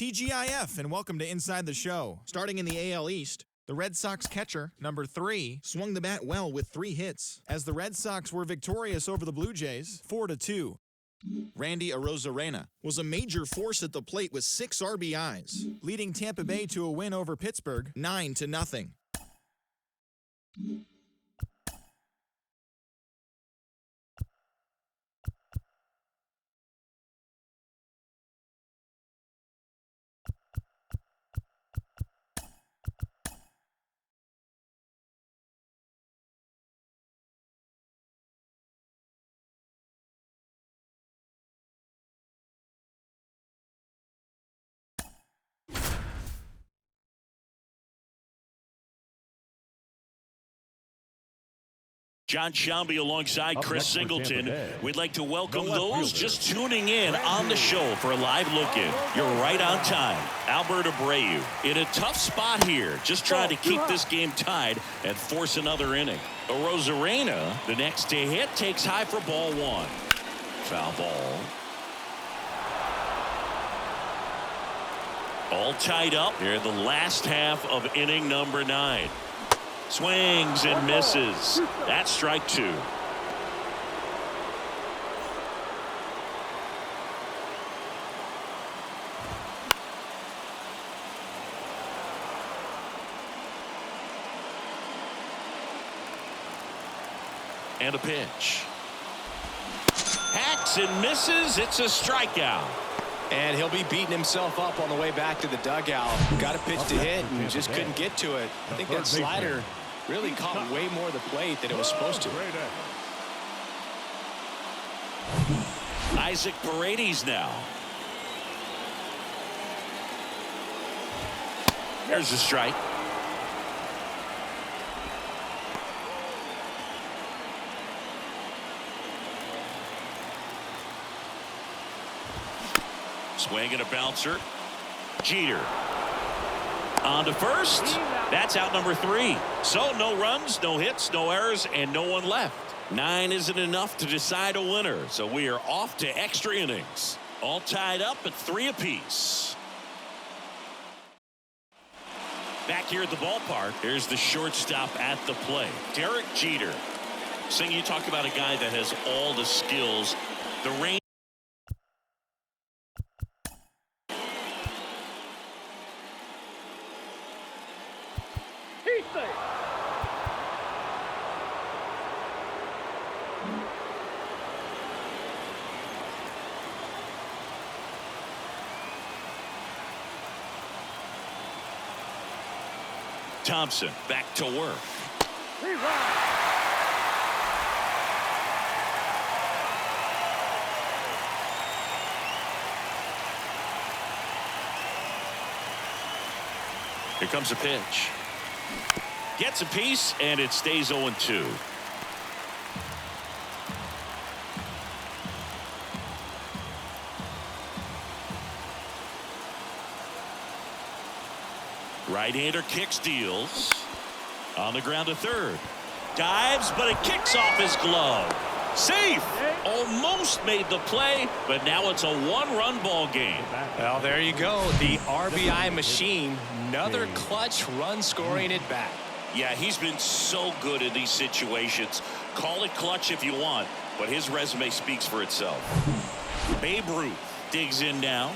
TGIF, and welcome to Inside the Show. Starting in the AL East, the Red Sox catcher, number 3, swung the bat well with 3 hits, as the Red Sox were victorious over the Blue Jays, 4-2. Randy Arozarena was a major force at the plate with 6 RBIs, leading Tampa Bay to a win over Pittsburgh, 9-0. John Shambi alongside Chris Singleton. We'd like to welcome those just tuning in on the show for a live look-in. You're right on time. Albert Abreu in a tough spot here, just trying to keep this game tied and force another inning. Arozarena, the next to hit, takes high for ball 1. Foul ball. All tied up here in the last half of inning number 9. Swings and misses. That's strike 2. And a pitch. Hacks and misses. It's a strikeout. And he'll be beating himself up on the way back to the dugout. Got a pitch to hit and just couldn't get to it. I think that slider really caught way more of the plate than it was supposed to. Isaac Paredes now. There's a strike. Swing and a bouncer. Jeter on to first. That's out number 3. So no runs, no hits, no errors, and no one left. 9 isn't enough to decide a winner, so we are off to extra innings. All tied up at 3 apiece. Back here at the ballpark, here's the shortstop at the plate, Derek Jeter. Sing, you talk about a guy that has all the skills. The range. Thompson back to work. Here comes a pitch. Gets a piece, and it stays 0-2. Right-hander kicks, deals. On the ground to third. Dives, but it kicks off his glove. Safe. Almost made the play, but now it's a 1-run ball game. Well, there you go. The RBI machine. Another clutch run scoring at bat. Yeah, he's been so good in these situations. Call it clutch if you want, but his resume speaks for itself. Babe Ruth digs in now.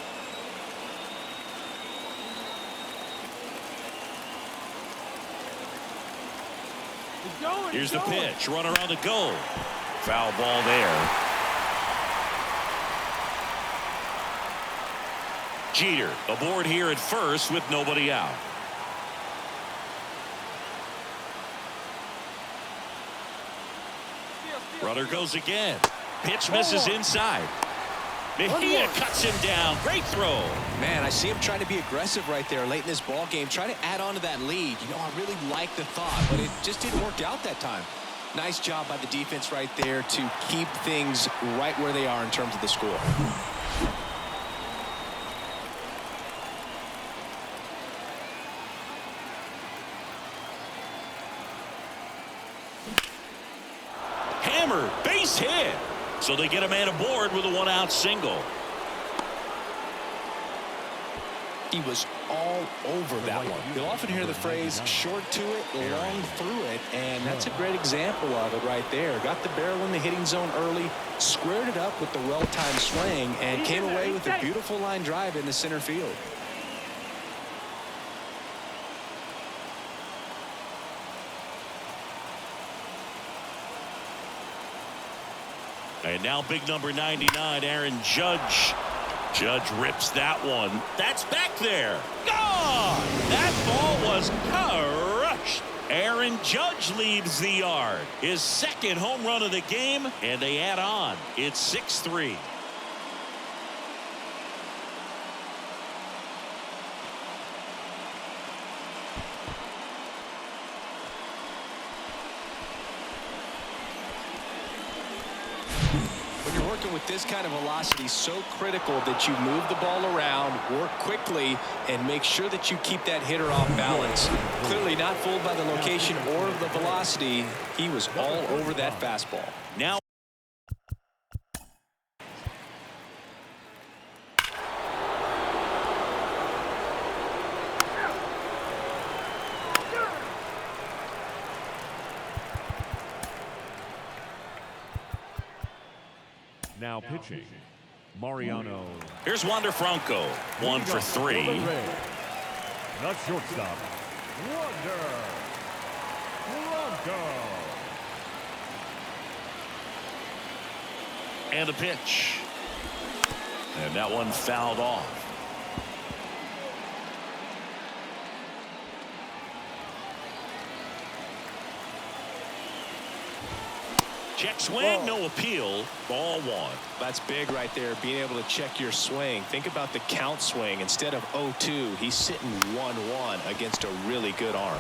Here's the pitch. Runner on the go. Foul ball there. Jeter aboard here at first with nobody out. Runner goes again. Pitch misses inside. Mejia cuts him down. Great throw. Man, I see him trying to be aggressive right there late in this ball game, trying to add on to that lead. You know, I really like the thought, but it just didn't work out that time. Nice job by the defense right there to keep things right where they are in terms of the score. Hammered, base hit. So they get a man aboard with a 1-out single. He was all over that one. You'll often hear the phrase short to it, long through it, and that's a great example of it right there. Got the barrel in the hitting zone early, squared it up with the well-timed swing, and came away with a beautiful line drive in the center field. And now big number 99, Aaron Judge. Judge rips that one. That's back there. Gone! That ball was crushed. Aaron Judge leaves the yard. His second home run of the game, and they add on. It's 6-3. With this kind of velocity, so critical that you move the ball around, work quickly, and make sure that you keep that hitter off balance. Clearly not fooled by the location or the velocity. He was all over that fastball. Now Now pitching, Mariano. here's Wander Franco, 1 for 3. The shortstop, Wander Franco. And a pitch. And that one fouled off. Check swing, no appeal. Ball 1. That's big right there, being able to check your swing. Think about the count swing. Instead of 0-2, he's sitting 1-1 against a really good arm.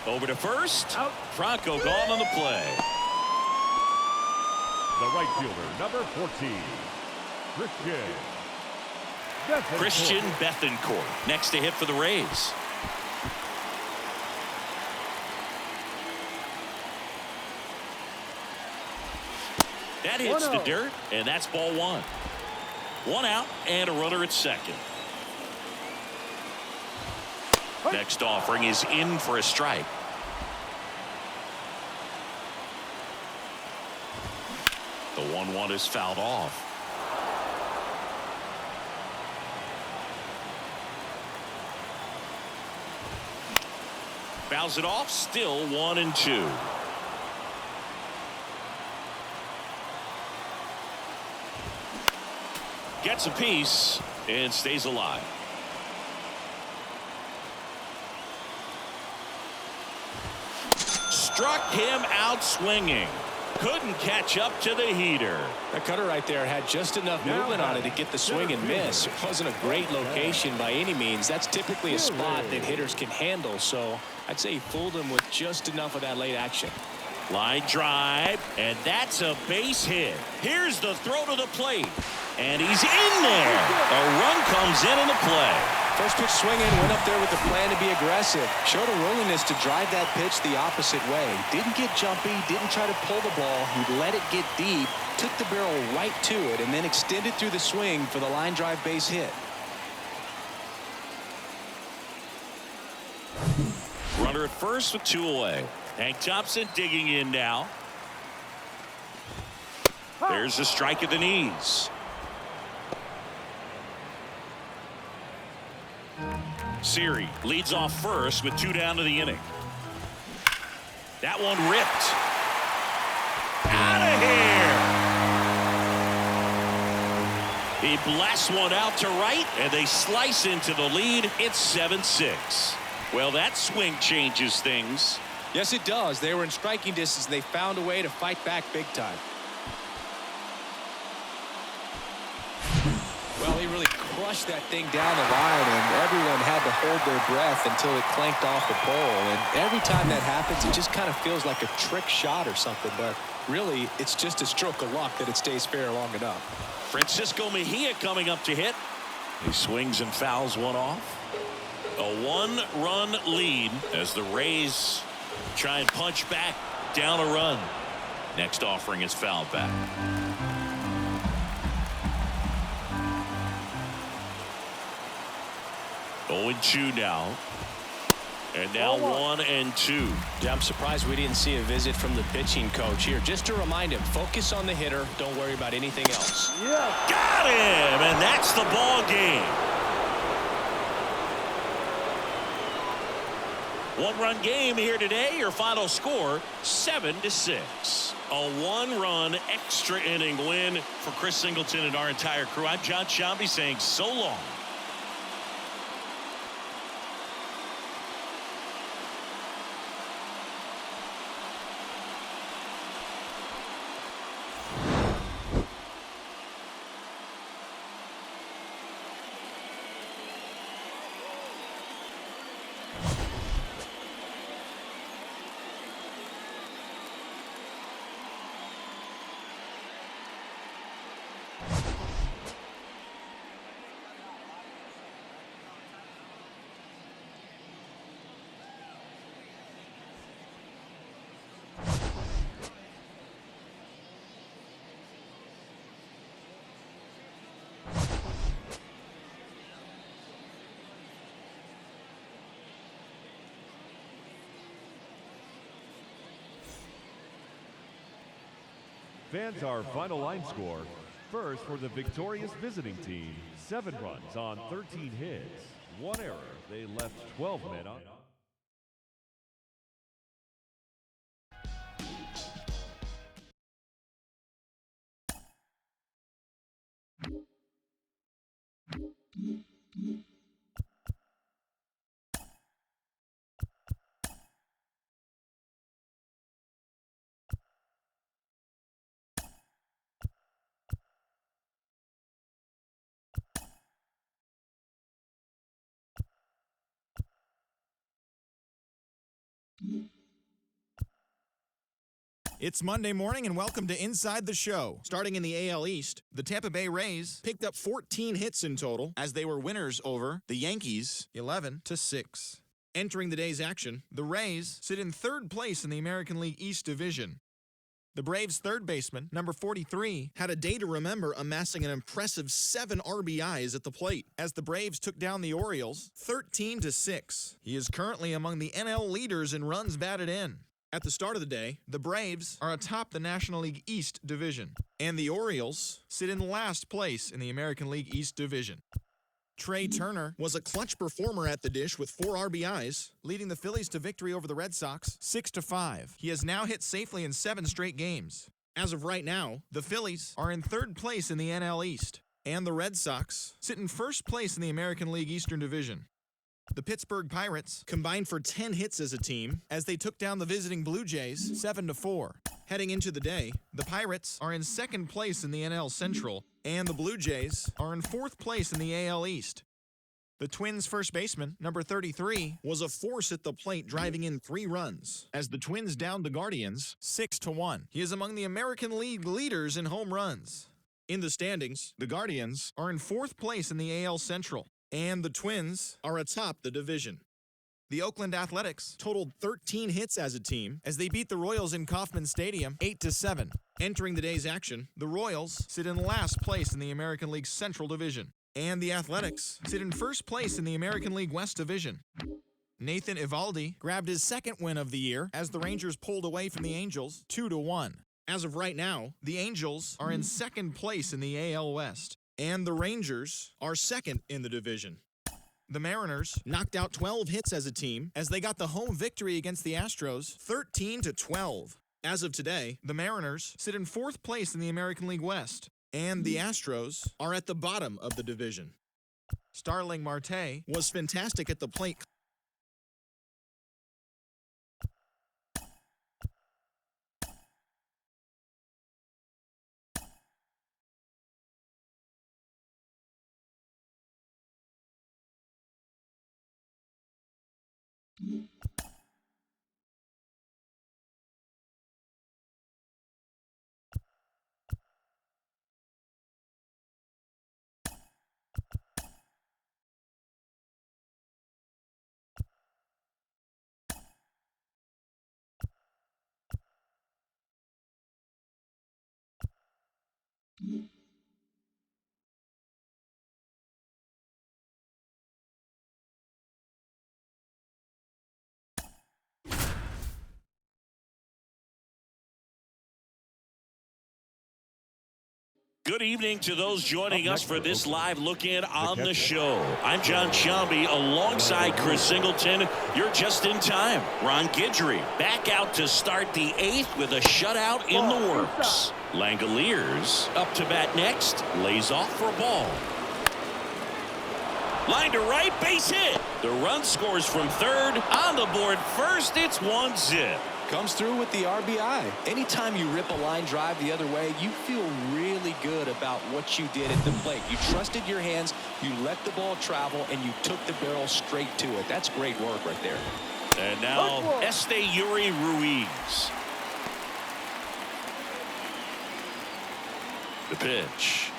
Over to first. Out. Franco gone on the play. The right fielder, number 14, Christian Bethancourt. Next to hit for the Rays. That hits the dirt, and that's ball 1. 1 out and a runner at second. Next offering is in for a strike. The 1-1 is fouled off. Fouls it off, still 1-2. Gets a piece and stays alive. Struck him out swinging. Couldn't catch up to the heater. That cutter right there had just enough movement on it to get the swing and miss. It wasn't a great location by any means. That's typically a spot that hitters can handle, so I'd say he fooled him with just enough of that late action. Line drive, and that's a base hit. Here's the throw to the plate, and he's in there. A run comes in the play. First pitch swinging, went up there with the plan to be aggressive. Showed a willingness to drive that pitch the opposite way. Didn't get jumpy, didn't try to pull the ball. He let it get deep, took the barrel right to it, and then extended through the swing for the line drive base hit. Runner at first with 2 away. Hank Thompson digging in now. There's a strike at the knees. Siri leads off first with 2 down to the inning. That one ripped. Out of here. He blasts one out to right, and they slice into the lead. It's 7-6. Well, that swing changes things. Yes, it does. They were in striking distance. They found a way to fight back big time. Well, he really crushed that thing down the line, and everyone had to hold their breath until it clanked off the pole. And every time that happens, it just kind of feels like a trick shot or something. But really, it's just a stroke of luck that it stays fair long enough. Francisco Mejia coming up to hit. He swings and fouls one off. A 1-run lead as the Rays try and punch back down a run. Next offering is fouled back. 0-2 now. And now 1-2. Yeah, I'm surprised we didn't see a visit from the pitching coach here. Just to remind him, focus on the hitter. Don't worry about anything else. Got him, and that's the ball game. One-run game here today. Your final score, 7-6. A one-run extra inning win for Chris Singleton and our entire crew. I'm John Sciambi saying so long. Fans, our final line score. First for the victorious visiting team, 7 runs on 13 hits. 1 error. They left 12 men on. It's Monday morning and welcome to Inside the Show. Starting in the AL East, the Tampa Bay Rays picked up 14 hits in total as they were winners over the Yankees 11-6. Entering the day's action, the Rays sit in third place in the American League East Division. The Braves' third baseman, number 43, had a day to remember, amassing an impressive 7 RBIs at the plate as the Braves took down the Orioles 13-6. He is currently among the NL leaders in runs batted in. At the start of the day, the Braves are atop the National League East Division, and the Orioles sit in last place in the American League East Division. Trey Turner was a clutch performer at the dish with 4 RBIs, leading the Phillies to victory over the Red Sox 6-5. He has now hit safely in 7 straight games. As of right now, the Phillies are in third place in the NL East, and the Red Sox sit in first place in the American League Eastern Division. The Pittsburgh Pirates combined for 10 hits as a team as they took down the visiting Blue Jays 7-4. Heading into the day, the Pirates are in second place in the NL Central, and the Blue Jays are in fourth place in the AL East. The Twins' first baseman, number 33, was a force at the plate, driving in 3 runs as the Twins downed the Guardians 6-1. He is among the American League leaders in home runs. In the standings, the Guardians are in fourth place in the AL Central, and the Twins are atop the division. The Oakland Athletics totaled 13 hits as a team as they beat the Royals in Kauffman Stadium 8-7. Entering the day's action, the Royals sit in last place in the American League Central Division, and the Athletics sit in first place in the American League West Division. Nathan Eovaldi grabbed his second win of the year as the Rangers pulled away from the Angels 2-1. As of right now, the Angels are in second place in the AL West, and the Rangers are second in the division. The Mariners knocked out 12 hits as a team as they got the home victory against the Astros 13-12. As of today, the Mariners sit in fourth place in the American League West, and the Astros are at the bottom of the division. Starling Marte was fantastic at the plate. Good evening to those joining us for this live look-in on the show. I'm John Shelby alongside Chris Singleton. You're just in time. Ron Guidry back out to start the 8th with a shutout in the works. Langoliers up to bat next. Lays off for a ball. Line to right, base hit. The run scores from third. On the board first, it's 1-zip. Comes through with the RBI. Anytime you rip a line drive the other way, you feel really good about what you did at the plate. You trusted your hands, you let the ball travel, and you took the barrel straight to it. That's great work right there. And now Esteury Ruiz. The pitch.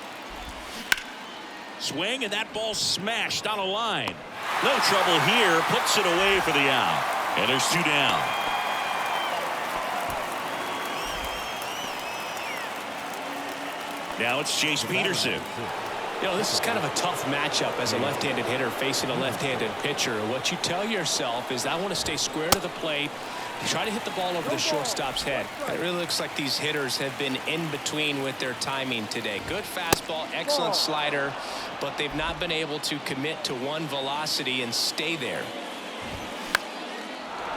Swing, and that ball smashed on a line. No trouble here. Puts it away for the out. And there's 2 down. Now it's Chase Peterson. You know, this is kind of a tough matchup as a left-handed hitter facing a left-handed pitcher. What you tell yourself is, I want to stay square to the plate, try to hit the ball over the shortstop's head. It really looks like these hitters have been in between with their timing today. Good fastball, excellent slider, but they've not been able to commit to one velocity and stay there.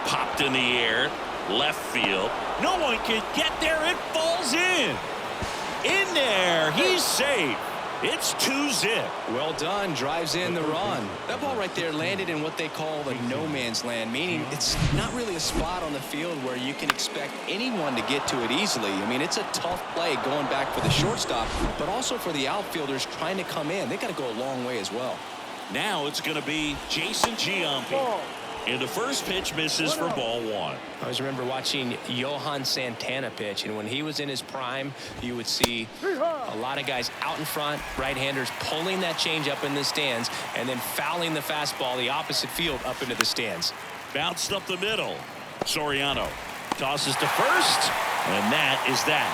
Popped in the air, left field. No one can get there. It falls in. In there, he's safe. It's 2-zip. Well done. Drives in the run. That ball right there landed in what they call the no man's land, meaning it's not really a spot on the field where you can expect anyone to get to it easily. I mean, it's a tough play going back for the shortstop, but also for the outfielders trying to come in. They got to go a long way as well. Now it's going to be Jason Giambi. And the first pitch misses for ball 1. I always remember watching Johan Santana pitch, and when he was in his prime, you would see a lot of guys out in front, right-handers pulling that change up in the stands and then fouling the fastball the opposite field up into the stands. Bounced up the middle. Soriano tosses to first, and that is that.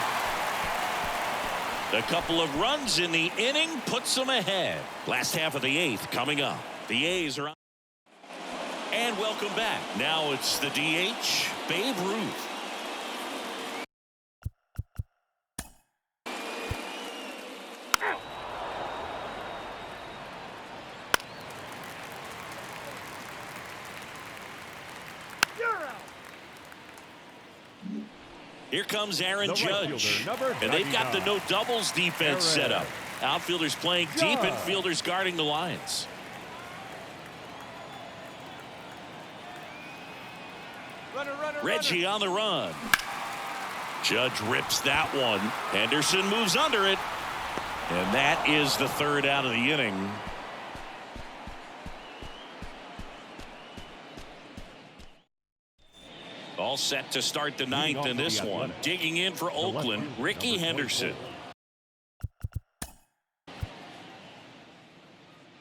A couple of runs in the inning puts them ahead. Last half of the 8th coming up. The A's are on. And welcome back. Now it's the DH, Babe Ruth. Here comes Aaron Judge. And they've got the no doubles defense set up. Outfielders playing deep, infielders guarding the lines. Reggie on the run. Judge rips that one. Henderson moves under it. And that is the 3rd out of the inning. All set to start the 9th in this one. Digging in for Oakland, Ricky Henderson.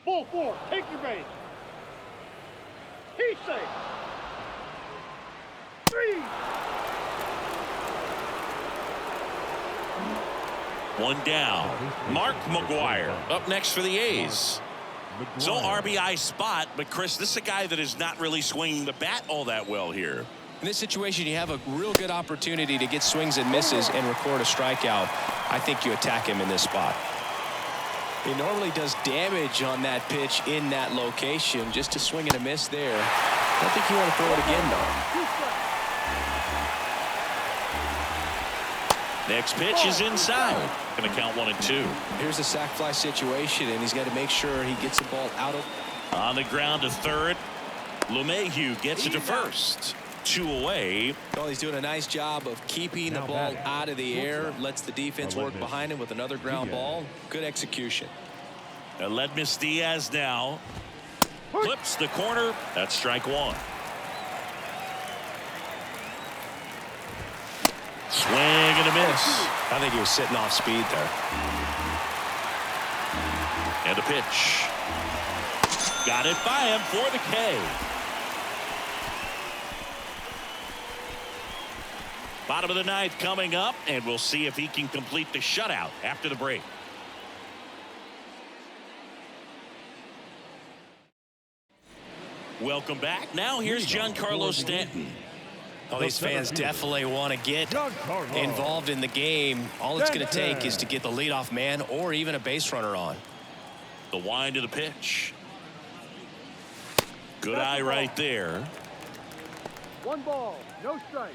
Ball 4, take your base. He's safe. 3. 1 down. Mark McGuire up next for the A's. So RBI spot, but Chris, this is a guy that is not really swinging the bat all that well here. In this situation, you have a real good opportunity to get swings and misses and record a strikeout. I think you attack him in this spot. He normally does damage on that pitch in that location. Just to swing and a miss there. I don't think you want to throw it again, though. Next pitch is inside. Going to count 1 and 2. Here's a sac fly situation, and he's got to make sure he gets the ball out of. On the ground to third. LeMahieu gets it to first. 2 away. Well, he's doing a nice job of keeping the ball out of the air. Lets the defense work behind him with another ground ball. Good execution. Aledmys Diaz now. Clips the corner. That's strike 1. Swing and a miss. I think he was sitting off speed there. And a pitch. Got it by him for the K. Bottom of the 9th coming up, and we'll see if he can complete the shutout after the break. Welcome back. Now here's Giancarlo Stanton. Oh, these fans definitely want to get involved in the game. All it's going to take is to get the leadoff man or even a base runner on. The wind of the pitch. Good eye right there. 1 ball, no strike.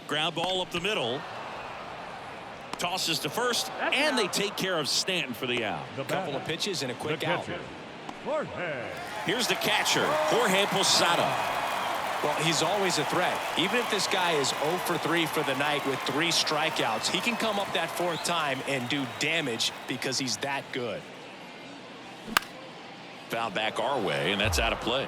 Ground ball up the middle. Tosses to first, and they take care of Stanton for the out. A couple of pitches and a quick out. Here's the catcher, Jorge Posada. Well, he's always a threat. Even if this guy is 0 for 3 for the night with 3 strikeouts, he can come up that 4th time and do damage because he's that good. Foul back our way, and that's out of play.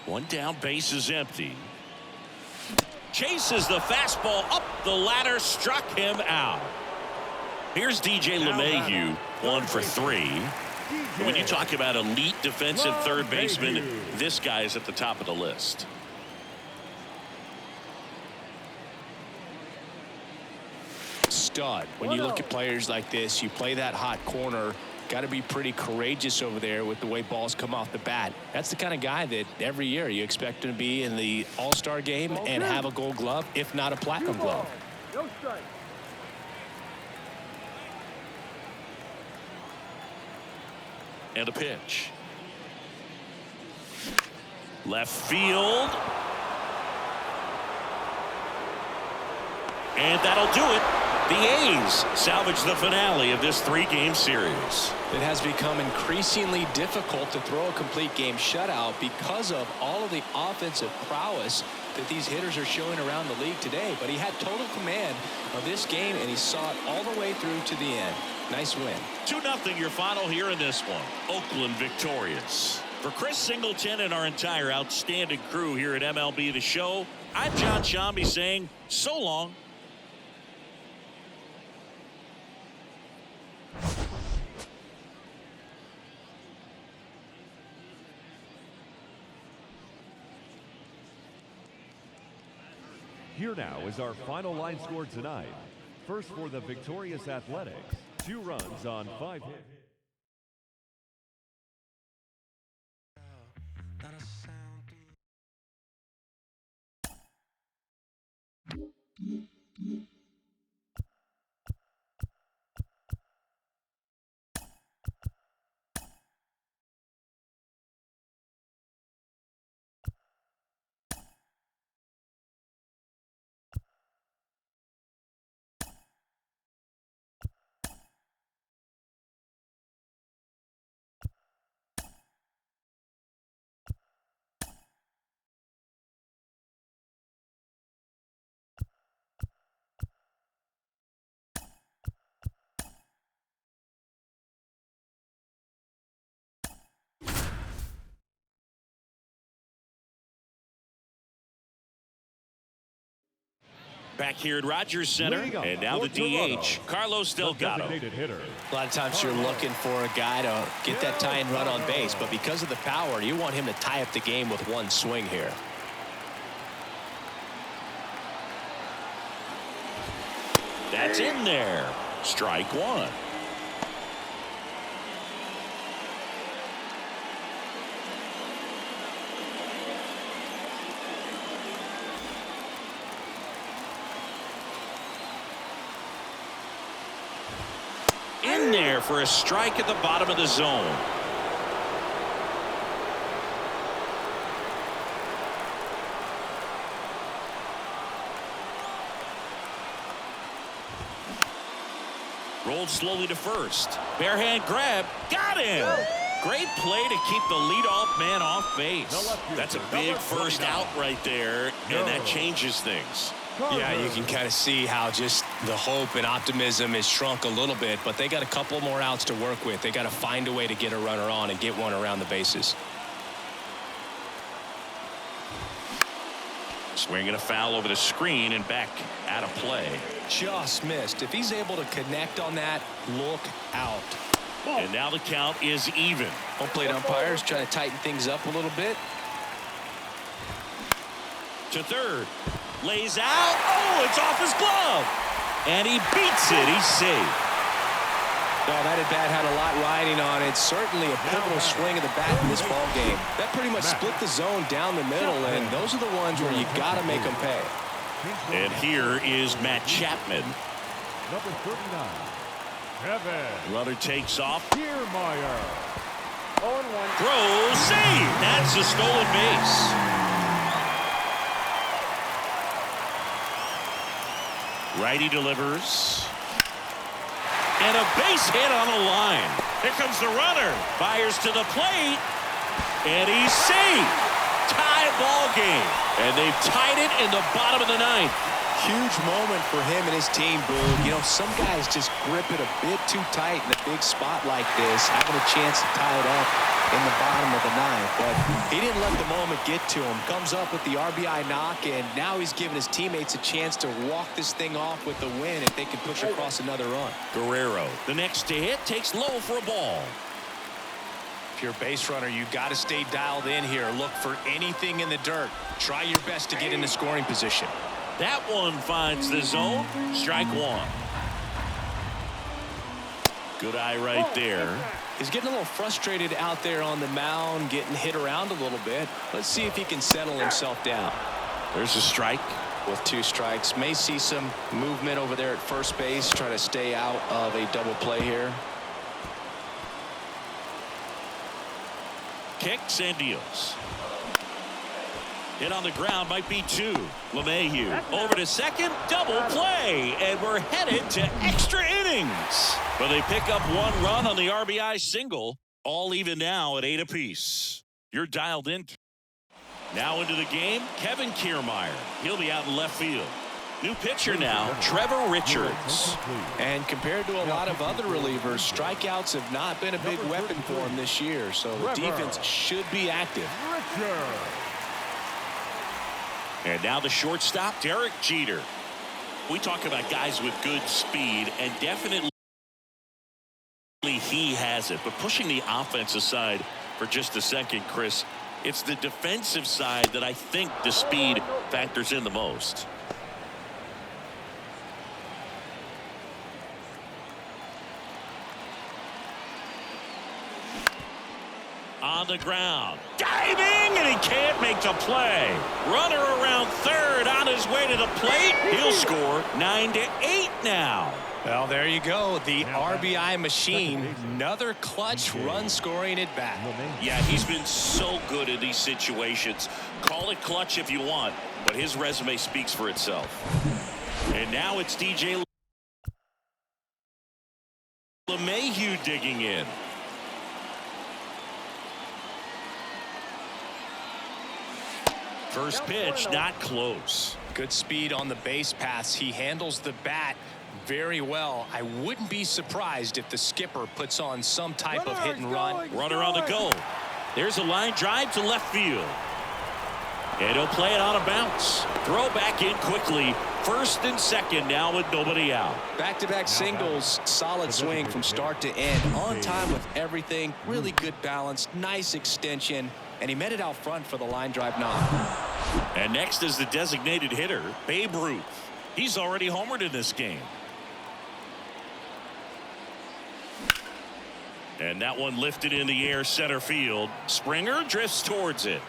One down, base is empty. Chases the fastball up the ladder, struck him out. Here's DJ LeMahieu, 1 for 3. When you talk about elite defensive third baseman, this guy is at the top of the list. Stud. When you look at players like this, you play that hot corner. Got to be pretty courageous over there with the way balls come off the bat. That's the kind of guy that every year you expect him to be in the All-Star game and have a Gold Glove, if not a Platinum Glove. No strike. And a pitch. Left field. And that'll do it. The A's salvage the finale of this 3-game series. It has become increasingly difficult to throw a complete game shutout because of all of the offensive prowess that these hitters are showing around the league today. But he had total command of this game, and he saw it all the way through to the end. Nice win. 2-0 your final here in this one. Oakland victorious. For Chris Singleton and our entire outstanding crew here at MLB The Show, I'm John Shambi saying so long. Here now is our final line score tonight. First for the victorious Athletics, 2 runs on 5 hits. Back here at Rogers Center, and now the DH, Carlos Delgado. A lot of times you're looking for a guy to get that tying run on base, but because of the power, you want him to tie up the game with one swing here. That's in there. Strike 1. In there for a strike at the bottom of the zone. Rolled slowly to first. Bare hand grab. Got him. Great play to keep the leadoff man off base. That's a big first out right there, and that changes things. Yeah, you can kind of see how just the hope and optimism is shrunk a little bit, but they got a couple more outs to work with. They got to find a way to get a runner on and get one around the bases. Swinging a foul over the screen and back out of play. just missed. If he's able to connect on that, look out. And now the count is even. Home plate umpires trying to tighten things up a little bit. To third. Lays out. Oh, it's off his glove. And he beats it. He's safe. Oh, that at-bat had a lot riding on it. Certainly a pivotal swing of the bat in this ball game. That pretty much split the zone down the middle, and those are the ones where you got to make them pay. And here is Matt Chapman. Number 39, Kevin Runner takes off. Kiermaier. 0-1. Throw, save. That's a stolen base. Righty delivers. And a base hit on the line. Here comes the runner. Fires to the plate. And he's safe. Tie ball game. And they've tied it in the bottom of the ninth. Huge moment for him and his team, Boog. You know, some guys just grip it a bit too tight in a big spot like this, having a chance to tie it up in the bottom of the ninth. But he didn't let the moment get to him. Comes up with the RBI knock, and now he's giving his teammates a chance to walk this thing off with the win if they can push across another run. Guerrero, the next to hit, takes low for a ball. If you're a base runner, you got to stay dialed in here. Look for anything in the dirt. Try your best to get into scoring position. That one finds the zone. Strike one. Good eye right there. He's getting a little frustrated out there on the mound, getting hit around a little bit. Let's see if he can settle himself down. There's a strike. With 2 strikes, may see some movement over there at first base, try to stay out of a double play here. Kicks and deals. Hit on the ground, might be 2. LeMahieu over to second, double play, and we're headed to extra innings. But they pick up 1 run on the RBI single, all even now at 8 apiece. You're dialed in. Now into the game, Kevin Kiermaier. He'll be out in left field. New pitcher now, Trevor Richards. And compared to a lot of other relievers, strikeouts have not been a big weapon for him this year, so the defense should be active. And now the shortstop, Derek Jeter. We talk about guys with good speed, and definitely he has it. But pushing the offense aside for just a second, Chris, it's the defensive side that I think the speed factors in the most. On the ground, diving, and he can't make the play. Runner around third on his way to the plate. He'll score 9-8 now. Well, there you go. The RBI machine. Another clutch run scoring at bat. Yeah, he's been so good in these situations. Call it clutch if you want, but his resume speaks for itself. And now it's DJ LeMahieu digging in. First pitch, not close. Good speed on the base paths. He handles the bat very well. I wouldn't be surprised if the skipper puts on some type of hit and run. Runner on the go. There's a line drive to left field. And he'll play it on a bounce. Throw back in quickly. First and second now with nobody out. Back-to-back singles. Solid swing from start to end. On time with everything. Really good balance. Nice extension. And he met it out front for the line drive knock. And next is the designated hitter, Babe Ruth. He's already homered in this game. And that one lifted in the air center field. Springer drifts towards it.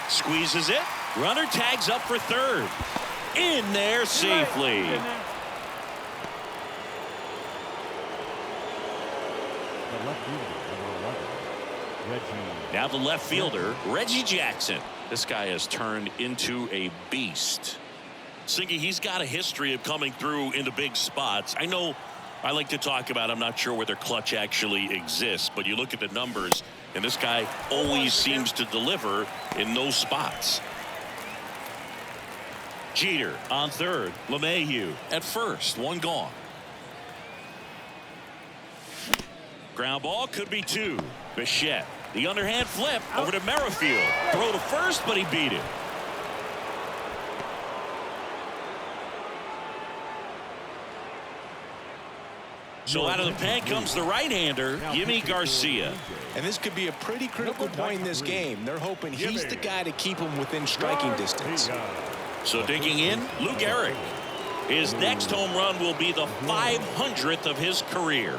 Squeezes it. Runner tags up for third. In there safely. Now the left fielder, Reggie Jackson. This guy has turned into a beast. Singy, he's got a history of coming through into big spots. I know I like to talk about, I'm not sure whether clutch actually exists, but you look at the numbers, and this guy always seems to deliver in those spots. Jeter on third. LeMahieu at first. 1 gone. Ground ball could be 2. Bichette. The underhand flip over to Merrifield. Throw to first, but he beat it. So out of the pen comes the right-hander, Yimi Garcia. And this could be a pretty critical point in this game. They're hoping he's the guy to keep them within striking distance. So digging in, Luke Eric. His next home run will be the 500th of his career.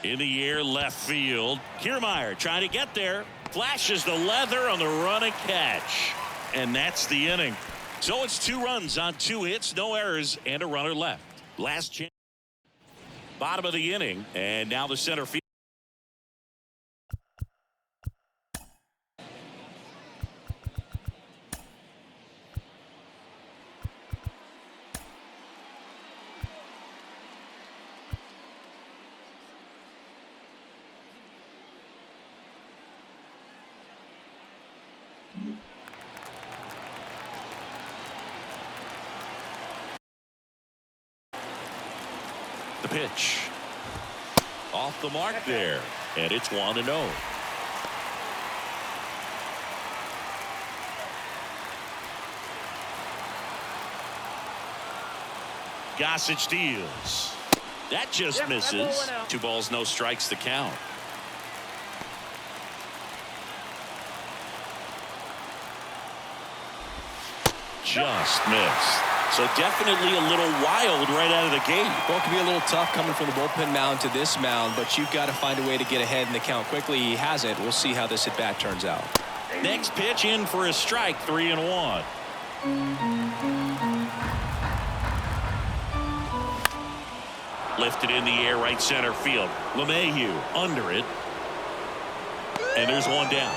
In the air, left field. Kiermaier trying to get there. Flashes the leather on the run and catch. And that's the inning. So it's 2 runs on 2 hits, no errors, and a runner left. Last chance. Bottom of the inning, and now the center field. The pitch. Off the mark there. And it's 1-0. Gossage deals. That just misses. 2 balls, no strikes to count. Just missed. So definitely a little wild right out of the gate. Well, it can be a little tough coming from the bullpen mound to this mound, but you've got to find a way to get ahead in the count quickly. He hasn't. We'll see how this at bat turns out. Next pitch in for a strike, 3-1. Lifted in the air, right center field. LeMahieu under it. And there's 1 down.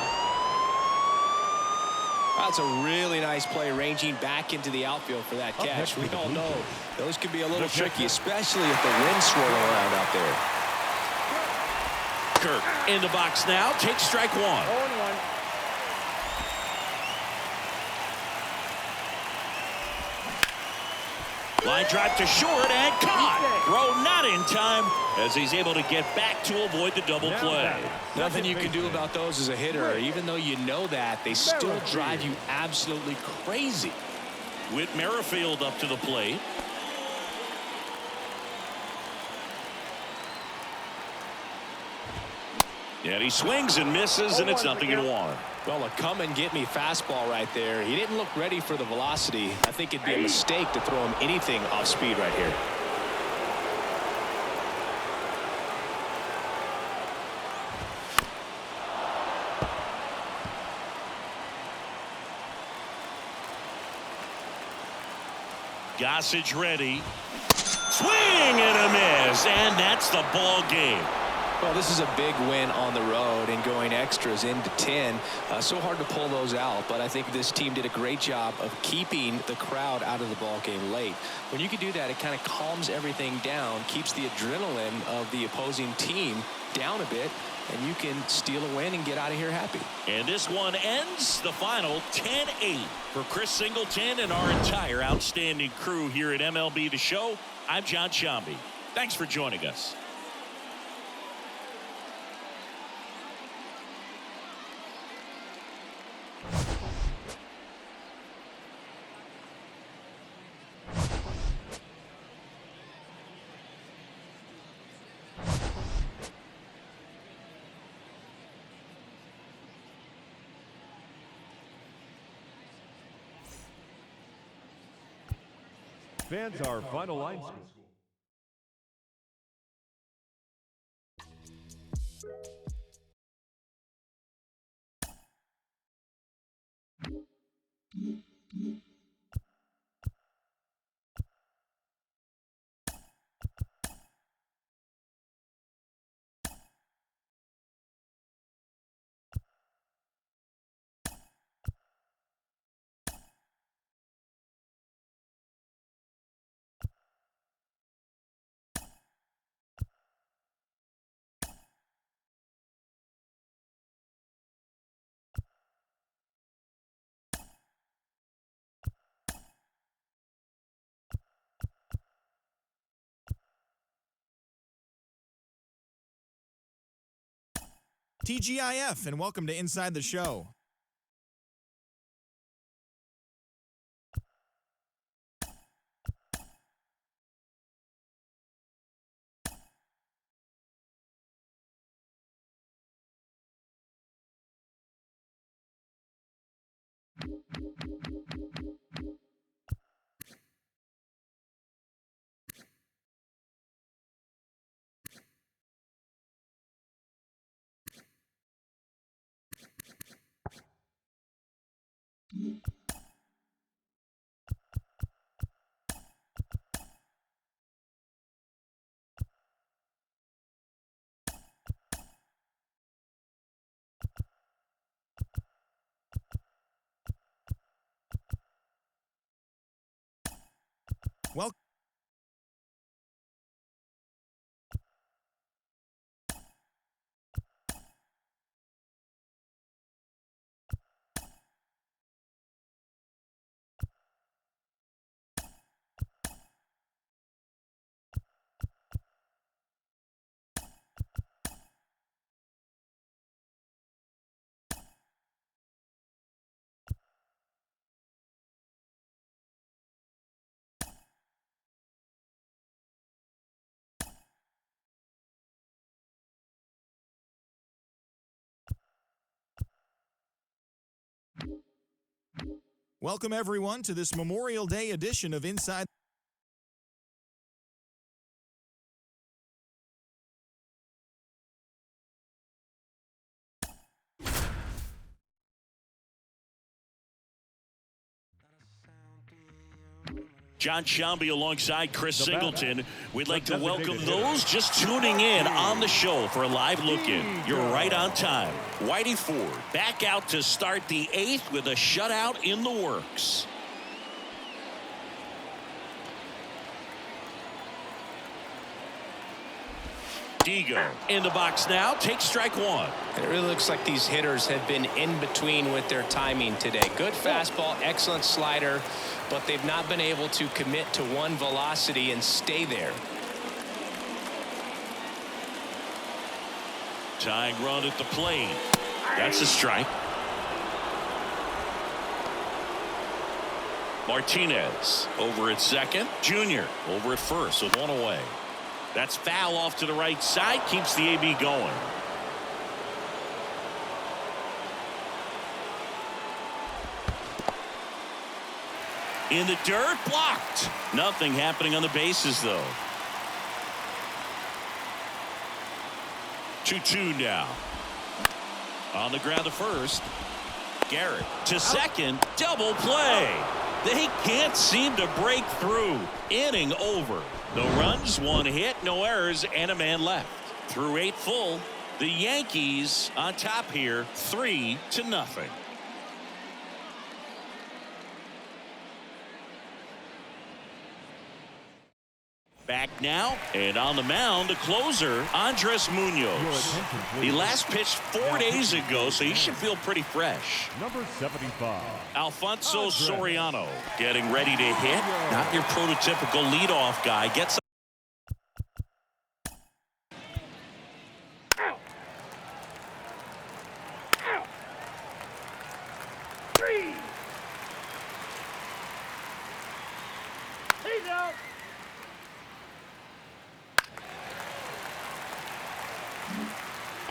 That's a really nice play, ranging back into the outfield for that catch. We all know those can be a little tricky, especially if the wind's swirling around out there. Kirk in the box now. Takes strike 1. 0-1. Line drive to short and caught. Throw not in time as he's able to get back to avoid the double play. Nothing you can do about those as a hitter. Even though you know that, they still drive you absolutely crazy. Whit Merrifield up to the plate. And he swings and misses, and it's 0-1. Well, a come-and-get-me fastball right there. He didn't look ready for the velocity. I think it'd be a mistake to throw him anything off speed right here. Gossage ready. Swing and a miss, and that's the ball game. Well, this is a big win on the road and going extras into 10. So hard to pull those out, but I think this team did a great job of keeping the crowd out of the ball game late. When you can do that, it kind of calms everything down, keeps the adrenaline of the opposing team down a bit, and you can steal a win and get out of here happy. And this one ends the final 10-8 for Chris Singleton and our entire outstanding crew here at MLB The Show. I'm John Sciambi. Thanks for joining us. Fans, our final line score. TGIF, and welcome to Inside the Show. Well, welcome everyone to this Memorial Day edition of Inside. John Sciambi alongside Chris Singleton. We'd like to welcome those just tuning in on the show for a live look-in. You're right on time. Whitey Ford back out to start the 8th with a shutout in the works. Digo in the box now, takes strike one. And it really looks like these hitters have been in between with their timing today. Good fastball, excellent slider, but they've not been able to commit to one velocity and stay there. Tying run at the plate. That's a strike. Martinez over at second. Junior over at first with one away. That's foul off to the right side. Keeps the AB going. In the dirt, blocked. Nothing happening on the bases, though. 2-2 now. On the ground to first. Garrett to second. Double play. They can't seem to break through. Inning over. No runs, one hit, no errors, and a man left. Through 8 full, the Yankees on top here, 3-0. Back now, and on the mound, the closer, Andres Munoz. He last pitched 4 days ago, so he should feel pretty fresh. Number 75. Alfonso Soriano getting ready to hit. Not your prototypical leadoff guy. Gets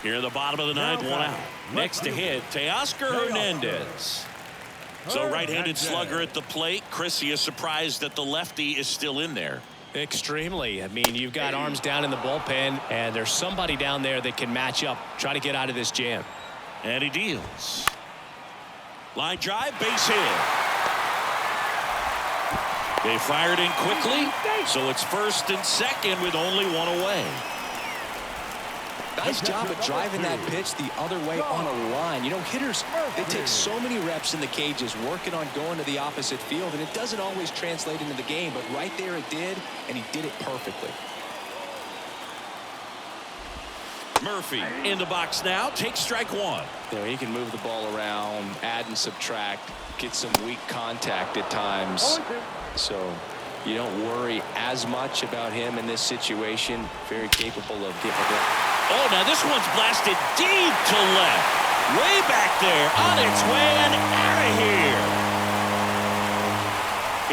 here in the bottom of the ninth, one out. Next to hit, Teoscar Hernandez. So right-handed slugger at the plate. Chris, he is surprised that the lefty is still in there. Extremely. I mean, you've got arms down in the bullpen, and there's somebody down there that can match up, try to get out of this jam. And he deals. Line drive, base hit. They fired in quickly, so it's first and second with only one away. Nice job of driving that pitch the other way on a line. You know, hitters, they take so many reps in the cages working on going to the opposite field, and it doesn't always translate into the game, but right there it did, and he did it perfectly. Murphy in the box now, takes strike one. You know, he can move the ball around, add and subtract, get some weak contact at times. So you don't worry as much about him in this situation. Very capable of getting it. Oh, now this one's blasted deep to left. Way back there, on its way and out of here.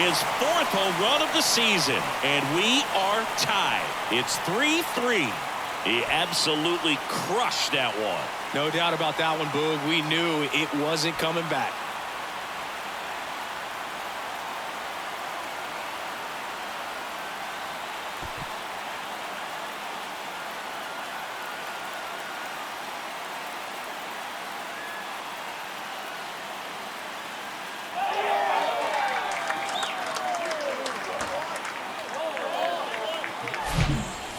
His 4th home run of the season, and we are tied. It's 3-3. He absolutely crushed that one. No doubt about that one, Boog. We knew it wasn't coming back.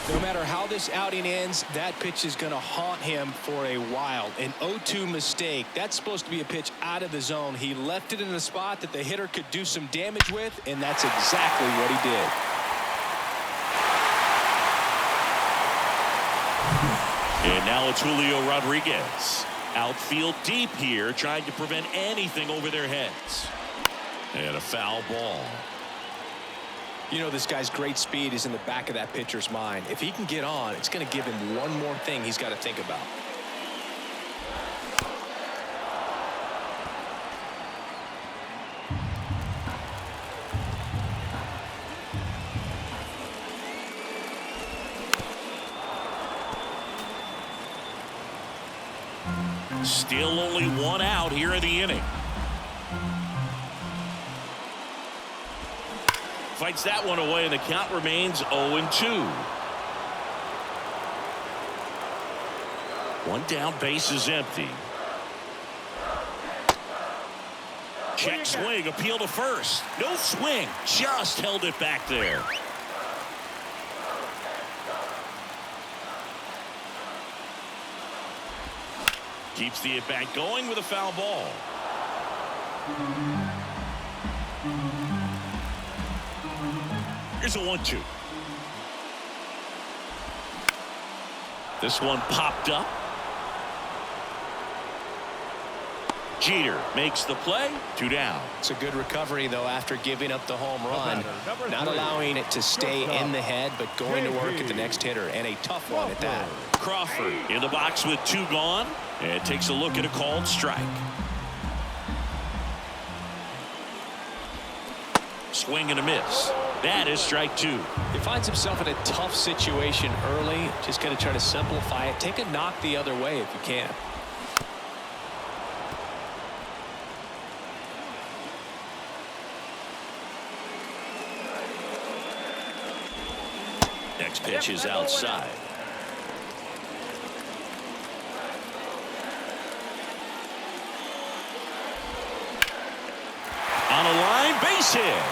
No matter how this outing ends, that pitch is going to haunt him for a while. An 0-2 mistake. That's supposed to be a pitch out of the zone. He left it in a spot that the hitter could do some damage with, and that's exactly what he did. And now it's Julio Rodriguez. Outfield deep here, trying to prevent anything over their heads. And a foul ball. You know, this guy's great speed is in the back of that pitcher's mind. If he can get on, it's going to give him one more thing he's got to think about. Still only one out here in the inning. Fights that one away, and the count remains 0-2. One down, base is empty. Check swing, appeal to first. No swing, just held it back there. Keeps the at-bat going with a foul ball. Here's a 1-2. This one popped up. Jeter makes the play. 2 down. It's a good recovery, though, after giving up the home run. Not allowing it to stay in the head, but going to work at the next hitter, and a tough one at that. Crawford in the box with 2 gone, and takes a look at a called strike. Swing and a miss. That is strike 2. He finds himself in a tough situation early. Just got to try to simplify it. Take a knock the other way if you can. Next pitch is outside. On a line, base hit.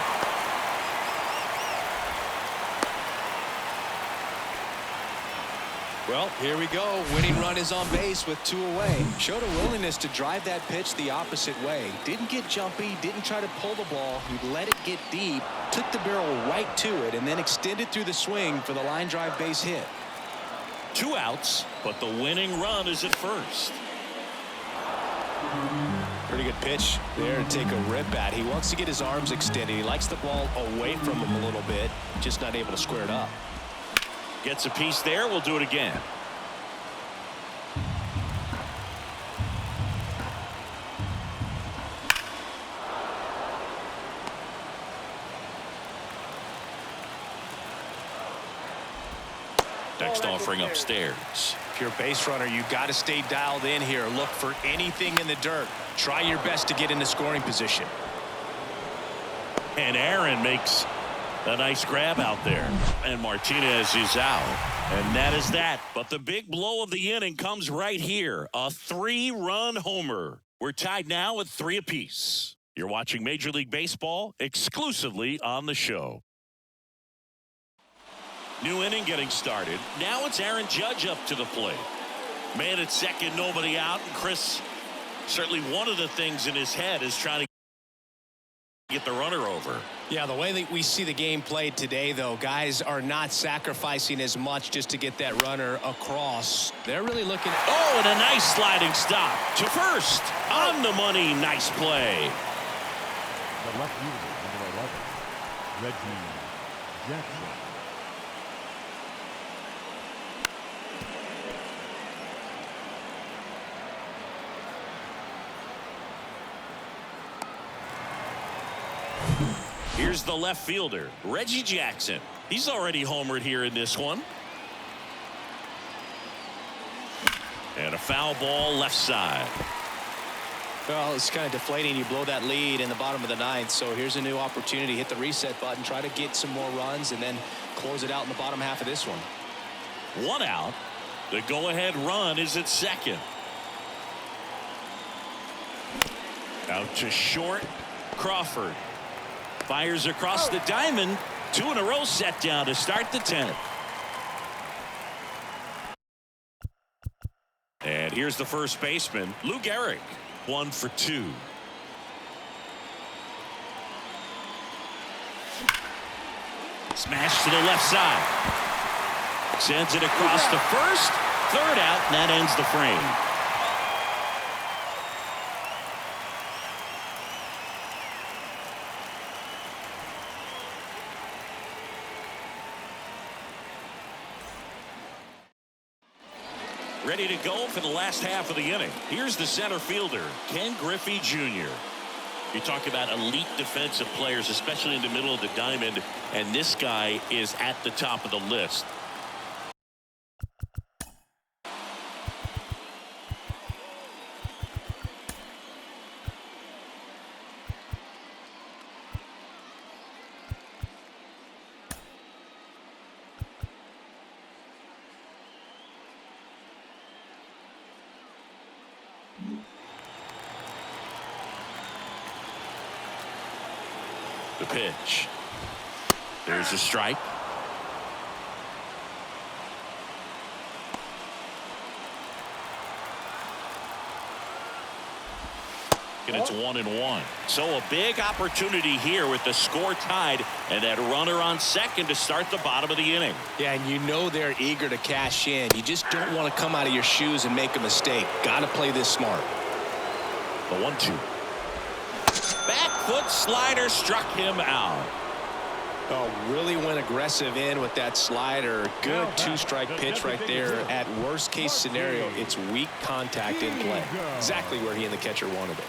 Well, here we go. Winning run is on base with 2 away. Showed a willingness to drive that pitch the opposite way. Didn't get jumpy, didn't try to pull the ball. He let it get deep, took the barrel right to it, and then extended through the swing for the line drive base hit. 2 outs, but the winning run is at first. Pretty good pitch there to take a rip at. He wants to get his arms extended. He likes the ball away from him a little bit, just not able to square it up. Gets a piece there. We'll do it again. Next offering upstairs. If you're a base runner, you got to stay dialed in here. Look for anything in the dirt. Try your best to get into scoring position. And Aaron makes a nice grab out there. And Martinez is out. And that is that. But the big blow of the inning comes right here. A 3-run homer. We're tied now at 3 apiece. You're watching Major League Baseball exclusively on the show. New inning getting started. Now it's Aaron Judge up to the plate. Man at second, nobody out. And Chris, certainly one of the things in his head is trying to get the runner over. Yeah, the way that we see the game played today, though, guys are not sacrificing as much just to get that runner across. They're really looking at... Oh, and a nice sliding stop to first. On the money. Nice play. The left fielder, number 11, Reggie Jackson. Here's the left fielder, Reggie Jackson. He's already homered here in this one. And a foul ball left side. Well, it's kind of deflating. You blow that lead in the bottom of the ninth. So here's a new opportunity. Hit the reset button, try to get some more runs, and then close it out in the bottom half of this one. One out. The go-ahead run is at second. Out to short. Crawford fires across the diamond. 2 in a row set down to start the 10th. And here's the first baseman, Lou Gehrig. 1 for 2. Smash to the left side. Sends it across the first. 3rd out, and that ends the frame. Ready to go for the last half of the inning. Here's the center fielder, Ken Griffey Jr. You talk about elite defensive players, especially in the middle of the diamond, and this guy is at the top of the list. The pitch. There's a strike. And it's 1-1. So a big opportunity here with the score tied and that runner on second to start the bottom of the inning. Yeah, and you know they're eager to cash in. You just don't want to come out of your shoes and make a mistake. Got to play this smart. The 1-2. Back foot slider struck him out. Oh, really went aggressive in with that slider. Good 2-strike pitch right there. At worst case scenario, it's weak contact in play. Exactly where he and the catcher wanted it.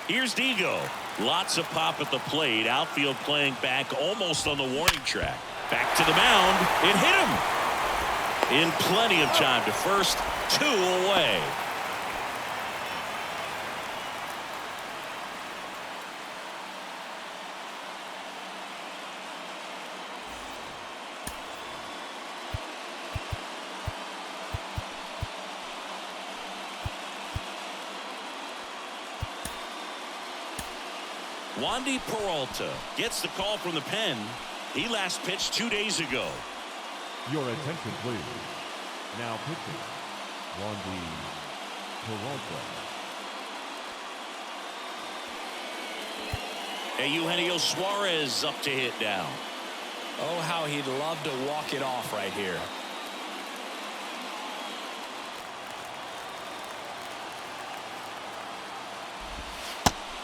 Here's Digo. Lots of pop at the plate. Outfield playing back almost on the warning track. Back to the mound. It hit him. In plenty of time to first. 2 away. Wandy Peralta gets the call from the pen. He last pitched 2 days ago. Your attention, please. Now pitching, Wandy Peralta. Eugenio Suarez up to hit now. Oh, how he'd love to walk it off right here.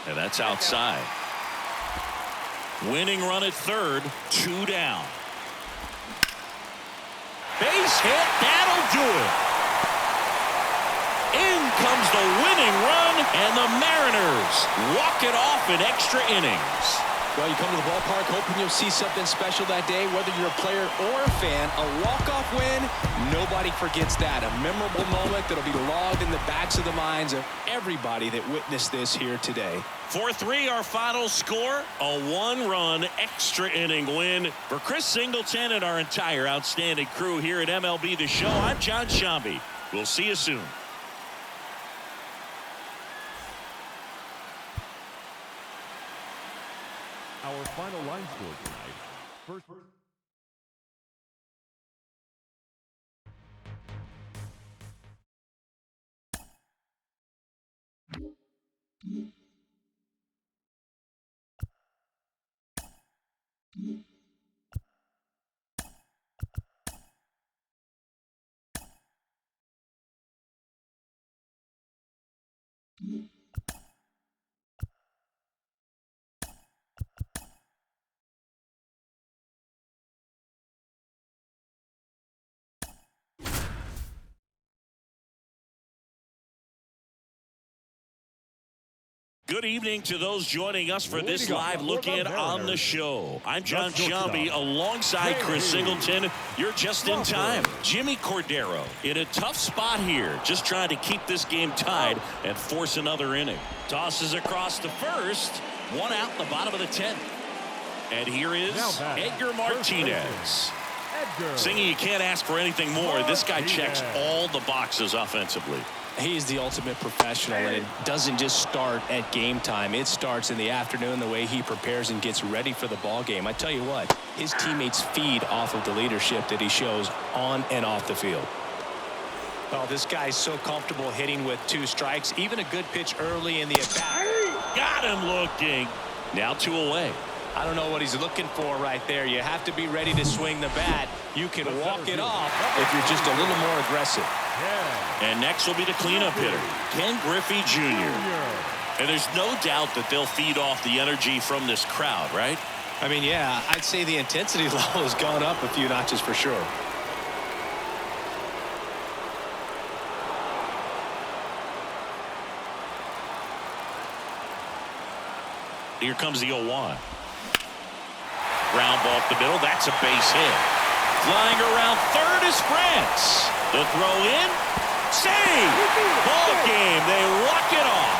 And that's outside. Winning run at third. 2 down. Base hit. That'll do it. In comes the winning run, and the Mariners walk it off in extra innings. Well, you come to the ballpark hoping you'll see something special that day, whether you're a player or a fan. A walk-off win, nobody forgets that. A memorable moment that'll be logged in the backs of the minds of everybody that witnessed this here today. 4-3 our final score. A 1-run extra inning win for Chris Singleton and our entire outstanding crew here at MLB The Show. I'm John Shambi. We'll see you soon. Our final line score tonight. First. Good evening to those joining us for this live look-in on the show. I'm John Shambi alongside Chris Singleton. You're just in time. Jimmy Cordero in a tough spot here, just trying to keep this game tied and force another inning. Tosses across to first. One out in the bottom of the 10th. And here is Edgar Martinez. Singy, you can't ask for anything more. This guy checks all the boxes offensively. He's the ultimate professional, and it doesn't just start at game time. It starts in the afternoon, the way he prepares and gets ready for the ball game. I tell you what, his teammates feed off of the leadership that he shows on and off the field. Well, this guy's so comfortable hitting with 2 strikes. Even a good pitch early in the at-bat. Got him looking. Now 2 away. I don't know what he's looking for right there. You have to be ready to swing the bat. You can walk it off if you're just a little more aggressive. And next will be the cleanup hitter, Ken Griffey Jr. And there's no doubt that they'll feed off the energy from this crowd, right? I mean, yeah, I'd say the intensity level has gone up a few notches for sure. Here comes the 0-1. Ground ball up the middle. That's a base hit. Flying around third is France. The throw in. Save. Ball game. They walk it off.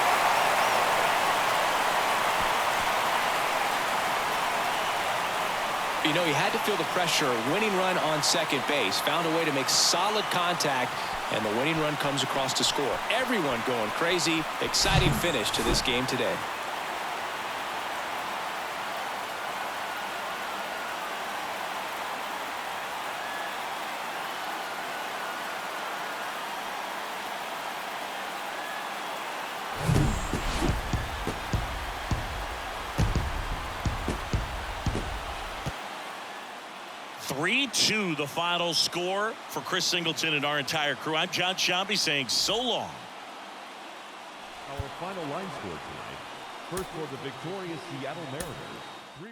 You know, he had to feel the pressure. Winning run on second base. Found a way to make solid contact, and the winning run comes across to score. Everyone going crazy. Exciting finish to this game today. (3-2) the final score for Chris Singleton and our entire crew. I'm John Shambi saying so long. Our final line score tonight. First for the victorious Seattle Mariners. 3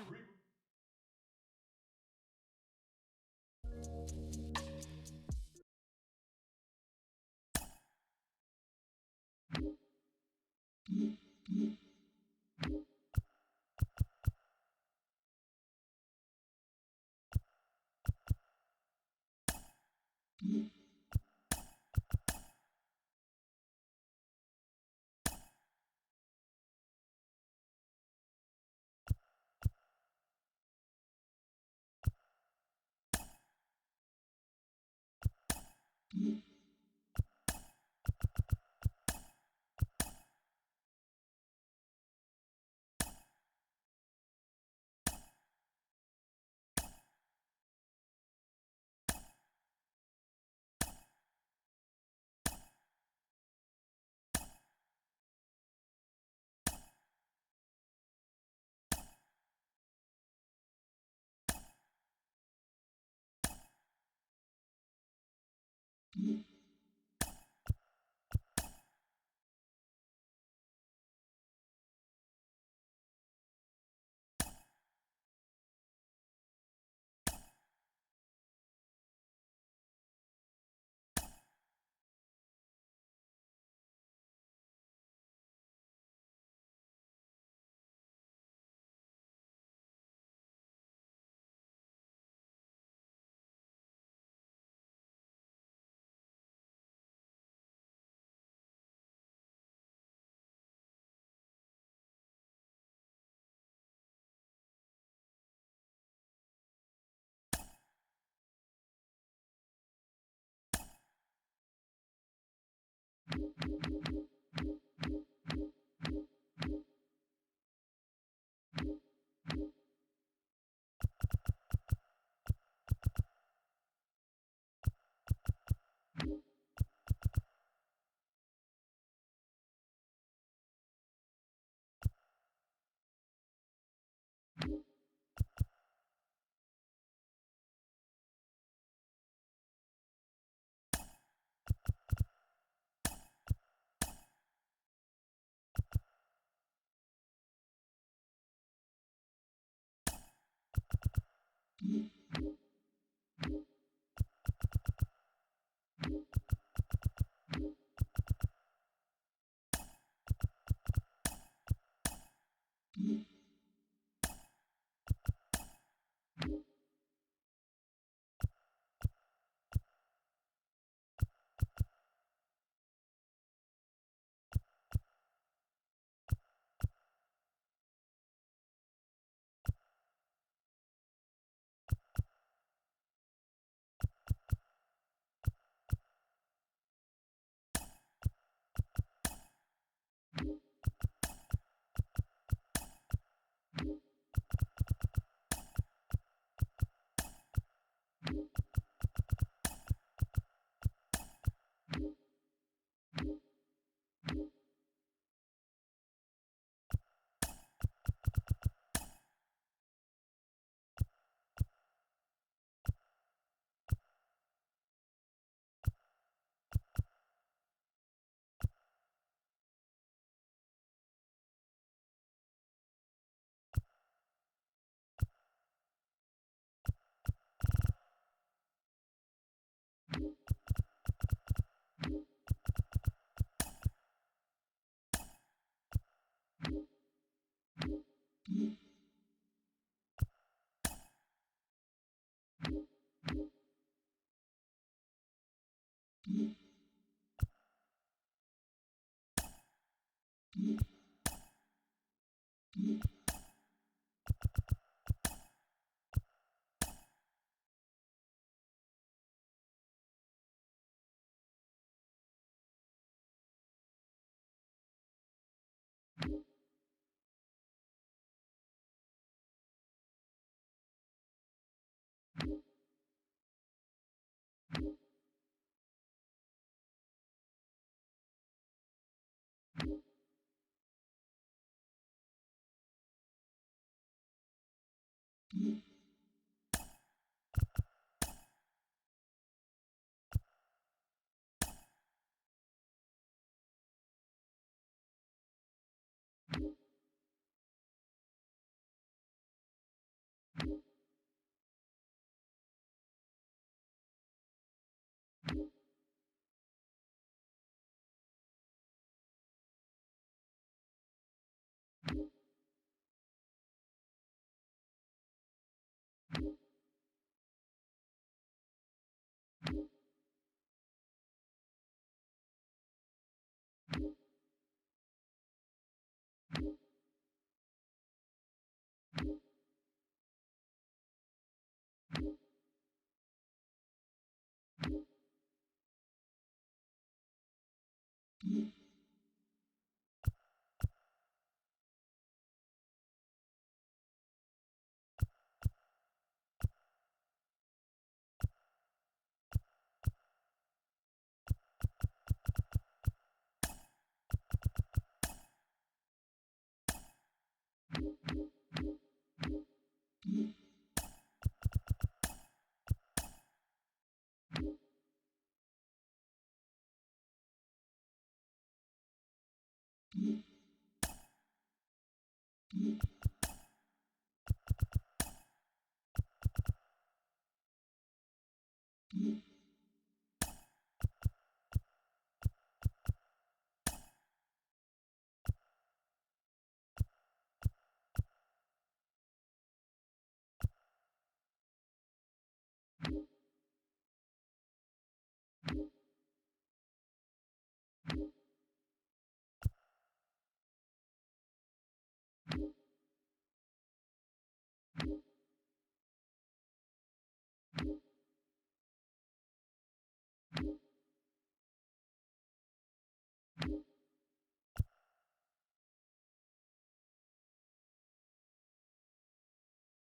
1.